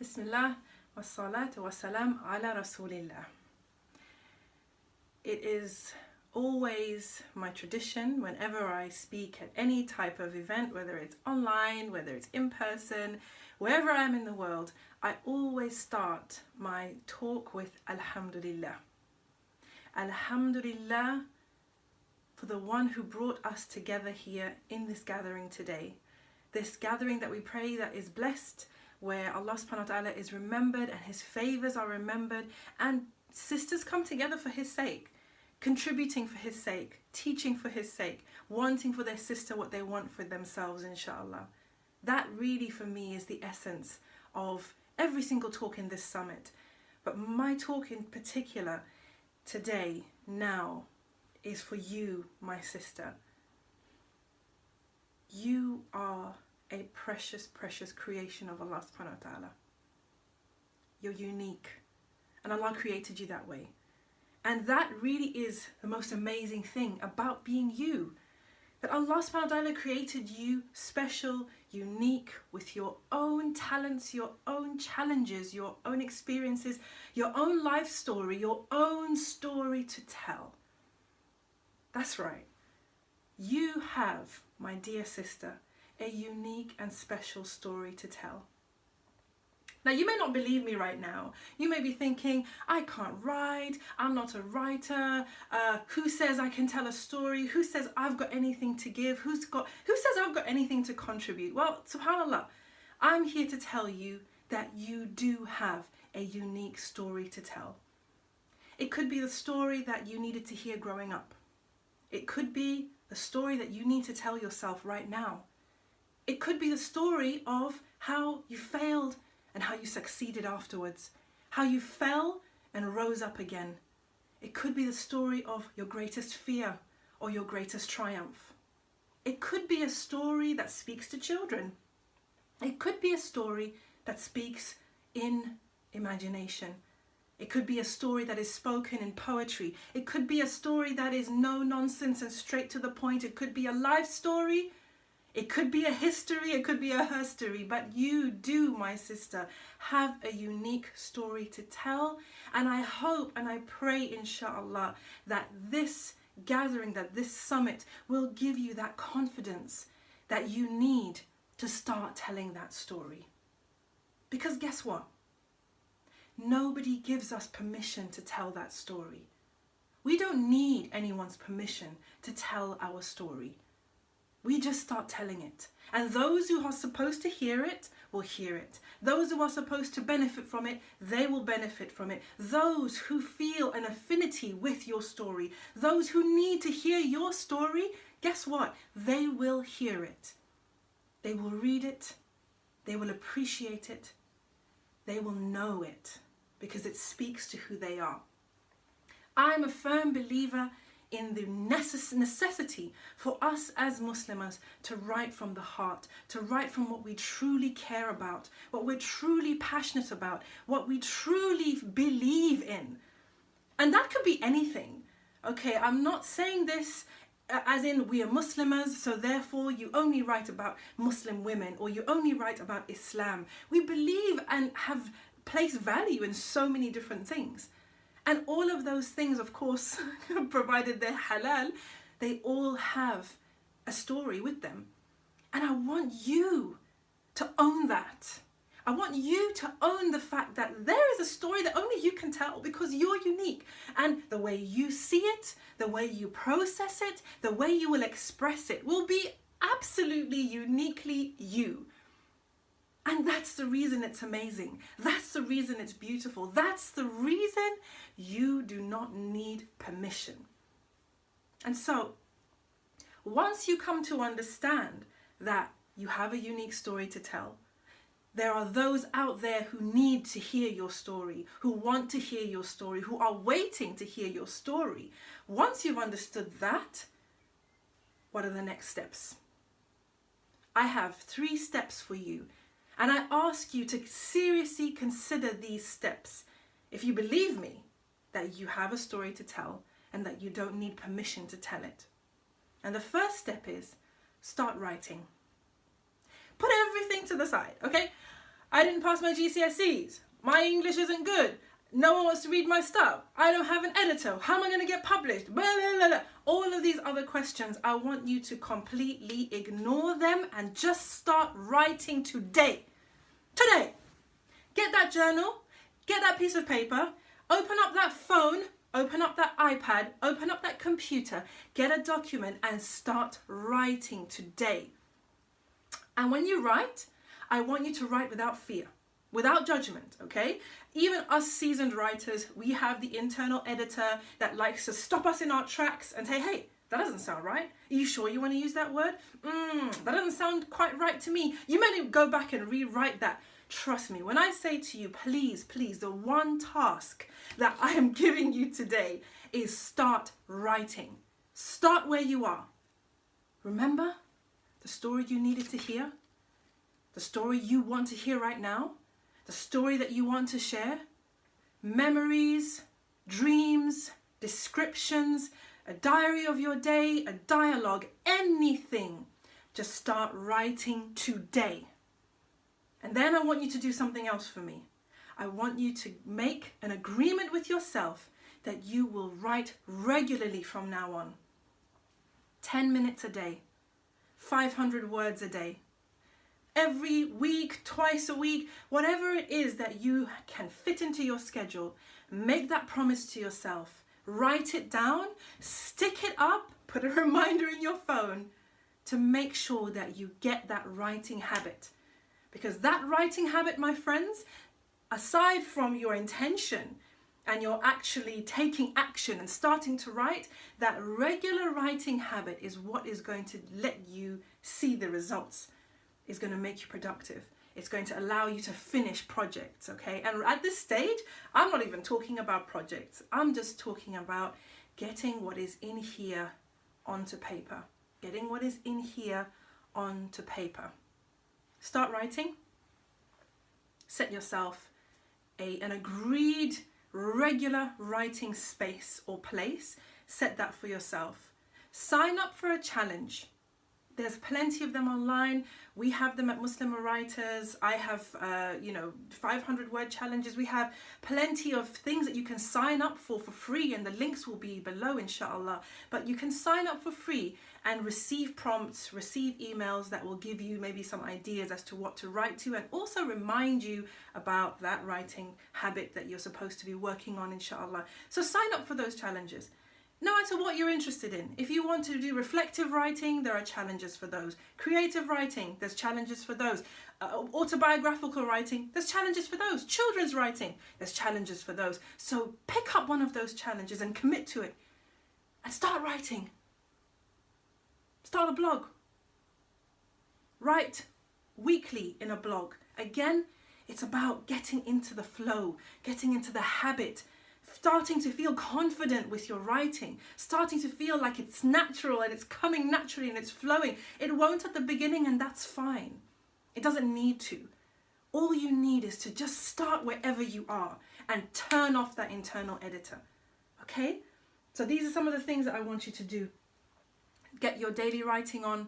Bismillah wa salatu wa salam ala Rasulillah. It is always my tradition whenever I speak at any type of event, whether it's online, whether it's in person, wherever I am in the world, I always start my talk with Alhamdulillah. Alhamdulillah for the one who brought us together here in this gathering today. This gathering that we pray that is blessed, where Allah subhanahu wa ta'ala is remembered and his favors are remembered, and sisters come together for his sake, contributing for his sake, teaching for his sake, wanting for their sister what they want for themselves, inshallah. That really for me is the essence of every single talk in this summit. But my talk in particular today, now, is for you, my sister. You are a precious, precious creation of Allah subhanahu wa ta'ala. You're unique, and Allah created you that way. And that really is the most amazing thing about being you. That Allah subhanahu wa ta'ala created you special, unique, with your own talents, your own challenges, your own experiences, your own life story, your own story to tell. That's right. You have, my dear sister, a unique and special story to tell. Now, you may not believe me right now. You may be thinking, I can't write, I'm not a writer, who says I can tell a story, who says I've got anything to give, who says I've got anything to contribute? Well, subhanAllah, I'm here to tell you that you do have a unique story to tell. It could be the story that you needed to hear growing up. It could be the story that you need to tell yourself right now. It could be the story of how you failed and how you succeeded afterwards, how you fell and rose up again. It could be the story of your greatest fear or your greatest triumph. It could be a story that speaks to children. It could be a story that speaks in imagination. It could be a story that is spoken in poetry. It could be a story that is no nonsense and straight to the point. It could be a life story. It could be a history, it could be a herstory, but you do, my sister, have a unique story to tell. And I hope and I pray, inshallah, that this gathering, that this summit will give you that confidence that you need to start telling that story. Because guess what? Nobody gives us permission to tell that story. We don't need anyone's permission to tell our story. We just start telling it. And those who are supposed to hear it will hear it. Those who are supposed to benefit from it, they will benefit from it. Those who feel an affinity with your story, those who need to hear your story, guess what? They will hear it. They will read it. They will appreciate it. They will know it because it speaks to who they are. I'm a firm believer in the necessity for us as Muslims to write from the heart, to write from what we truly care about, what we're truly passionate about, what we truly believe in. And that could be anything. Okay, I'm not saying this as in we are Muslims, so therefore you only write about Muslim women or you only write about Islam. We believe and have placed value in so many different things. And all of those things, of course, provided they're halal, they all have a story with them. And I want you to own that. I want you to own the fact that there is a story that only you can tell because you're unique. And the way you see it, the way you process it, the way you will express it will be absolutely uniquely you. And that's the reason it's amazing. That's the reason it's beautiful. That's the reason you do not need permission. And so, once you come to understand that you have a unique story to tell, there are those out there who need to hear your story, who want to hear your story, who are waiting to hear your story. Once you've understood that, what are the next steps? I have 3 steps for you. And I ask you to seriously consider these steps. If you believe me that you have a story to tell and that you don't need permission to tell it. And the first step is start writing. Put everything to the side, okay? I didn't pass my GCSEs. My English isn't good. No one wants to read my stuff. I don't have an editor. How am I going to get published? Blah, blah, blah, blah. All of these other questions, I want you to completely ignore them and just start writing today. Today. Get that journal, get that piece of paper, open up that phone, open up that iPad, open up that computer, get a document and start writing today. And when you write, I want you to write without fear, without judgment, okay? Even us seasoned writers, we have the internal editor that likes to stop us in our tracks and say, hey, that doesn't sound right. Are you sure you want to use that word? That doesn't sound quite right to me. You may go back and rewrite that. Trust me, when I say to you, please, please, the one task that I am giving you today is start writing. Start where you are. Remember the story you needed to hear? The story you want to hear right now? The story that you want to share? Memories, dreams, descriptions, a diary of your day, a dialogue, anything. Just start writing today. And then I want you to do something else for me. I want you to make an agreement with yourself that you will write regularly from now on. 10 minutes a day, 500 words a day. Every week, twice a week, whatever it is that you can fit into your schedule, make that promise to yourself. Write it down, stick it up, put a reminder in your phone to make sure that you get that writing habit. Because that writing habit, my friends, aside from your intention and you're actually taking action and starting to write, that regular writing habit is what is going to let you see the results. It's going to make you productive. It's going to allow you to finish projects, okay? And at this stage, I'm not even talking about projects. I'm just talking about getting what is in here onto paper. Getting what is in here onto paper. Start writing. Set yourself an agreed regular writing space or place. Set that for yourself. Sign up for a challenge. There's plenty of them online. We have them at Muslimah Writers. I have, 500 word challenges. We have plenty of things that you can sign up for free, and the links will be below, inshallah. But you can sign up for free and receive prompts, receive emails that will give you maybe some ideas as to what to write to, and also remind you about that writing habit that you're supposed to be working on, inshallah. So sign up for those challenges. No matter what you're interested in. If you want to do reflective writing, there are challenges for those. Creative writing, there's challenges for those. Autobiographical writing, there's challenges for those. Children's writing, there's challenges for those. So pick up one of those challenges and commit to it. And start writing. Start a blog. Write weekly in a blog. Again, it's about getting into the flow, getting into the habit, starting to feel confident with your writing, starting to feel like it's natural and it's coming naturally and it's flowing. It won't at the beginning, and that's fine. It doesn't need to. All you need is to just start wherever you are and turn off that internal editor. Okay? So these are some of the things that I want you to do. Get your daily writing on.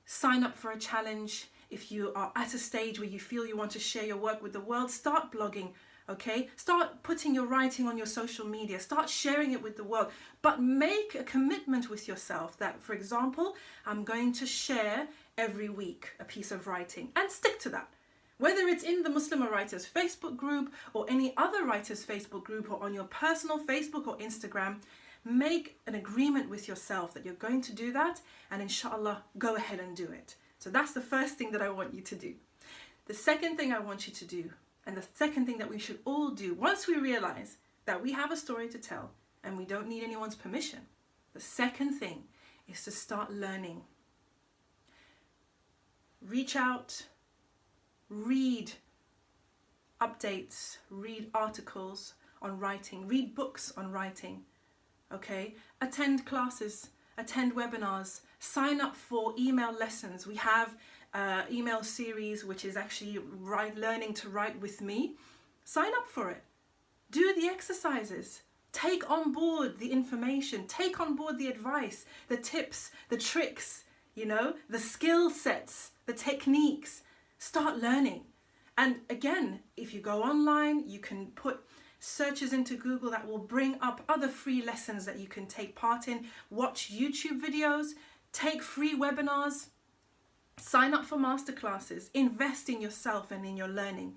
Sign up for a challenge. If you are at a stage where you feel you want to share your work with the world, start blogging. Okay, start putting your writing on your social media, start sharing it with the world, but make a commitment with yourself that, for example, I'm going to share every week a piece of writing, and stick to that. Whether it's in the Muslimah Writers Facebook group or any other writers Facebook group or on your personal Facebook or Instagram, make an agreement with yourself that you're going to do that, and inshallah, go ahead and do it. So that's the first thing that I want you to do. The second thing I want you to do, and the second thing that we should all do once we realize that we have a story to tell and we don't need anyone's permission, the second thing is to start learning. Reach out, read updates, read articles on writing, read books on writing, okay? Attend classes, attend webinars, sign up for email lessons. We have email series which is actually learning to write with me. Sign up for it. Do the exercises. Take on board the information. Take on board the advice, the tips, the tricks, the skill sets, the techniques. Start learning. And again, if you go online, you can put searches into Google that will bring up other free lessons that you can take part in. Watch YouTube videos, take free webinars, sign up for masterclasses, invest in yourself and in your learning.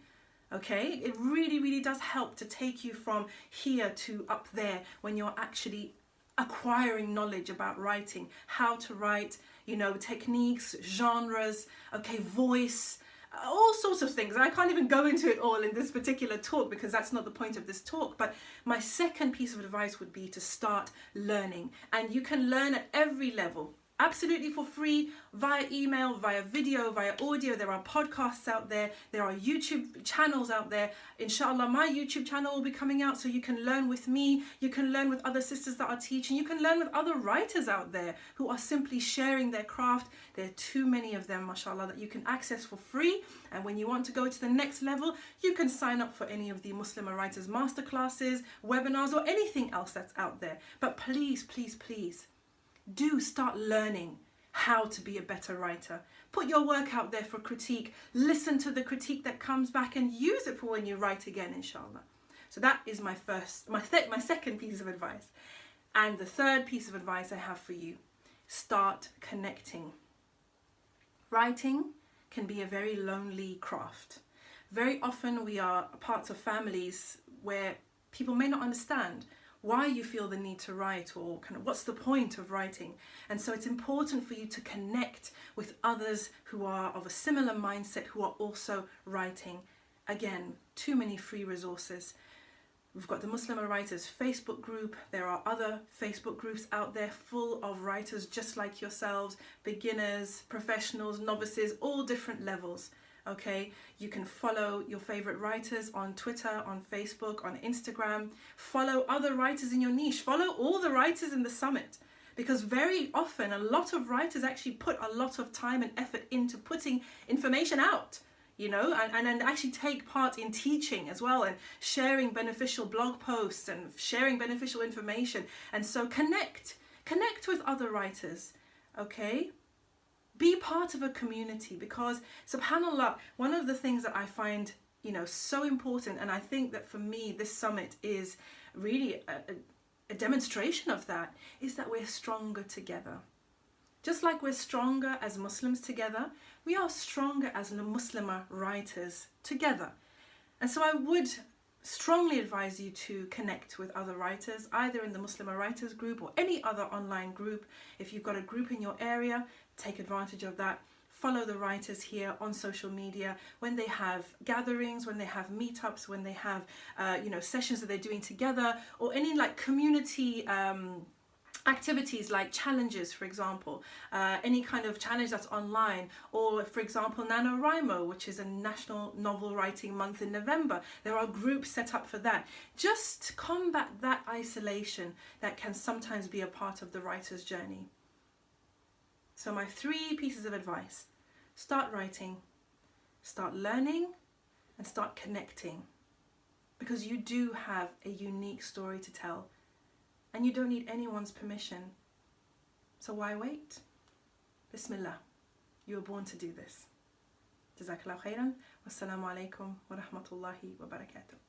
Okay, it really, really does help to take you from here to up there when you're actually acquiring knowledge about writing, how to write, you know, techniques, genres, okay, voice, all sorts of things. I can't even go into it all in this particular talk because that's not the point of this talk. But my second piece of advice would be to start learning. And you can learn at every level, absolutely for free, via email, via video, via audio. There are podcasts out there. There are YouTube channels out there. Inshallah, my YouTube channel will be coming out so you can learn with me. You can learn with other sisters that are teaching. You can learn with other writers out there who are simply sharing their craft. There are too many of them, mashallah, that you can access for free. And when you want to go to the next level, you can sign up for any of the Muslimah Writers Masterclasses, webinars, or anything else that's out there. But please, please, please, do start learning how to be a better writer. Put your work out there for critique. Listen to the critique that comes back and use it for when you write again, inshallah. So that is my second piece of advice. And the third piece of advice I have for you, start connecting. Writing can be a very lonely craft. Very often we are parts of families where people may not understand why you feel the need to write, or kind of what's the point of writing. And so it's important for you to connect with others who are of a similar mindset, who are also writing. Again, too many free resources. We've got the Muslimah Writers Facebook group. There are other Facebook groups out there full of writers just like yourselves, beginners, professionals, novices, all different levels. Okay, you can follow your favorite writers on Twitter, on Facebook, on Instagram. Follow other writers in your niche. Follow all the writers in the summit, because very often a lot of writers actually put a lot of time and effort into putting information out, you know, and actually take part in teaching as well, and sharing beneficial blog posts and sharing beneficial information. And so connect with other writers, okay? Be part of a community, because subhanallah, one of the things that I find, you know, so important, and I think that for me this summit is really a demonstration of that, is that we're stronger together. Just like we're stronger as Muslims together, we are stronger as Muslimah writers together. And so I would strongly advise you to connect with other writers, either in the Muslimah Writers group or any other online group. If you've got a group in your area, take advantage of that. Follow the writers here on social media when they have gatherings, when they have meetups, when they have you know, sessions that they're doing together, or any like community activities like challenges, for example, any kind of challenge that's online, or for example NaNoWriMo, which is a National Novel Writing Month in November. There are groups set up for that. Just combat that isolation that can sometimes be a part of the writer's journey. So my 3 pieces of advice: start writing, start learning, and start connecting, because you do have a unique story to tell. And you don't need anyone's permission. So why wait? Bismillah. You were born to do this. Jazakallah khairan. Wassalamu alaikum wa rahmatullahi wa barakatuh.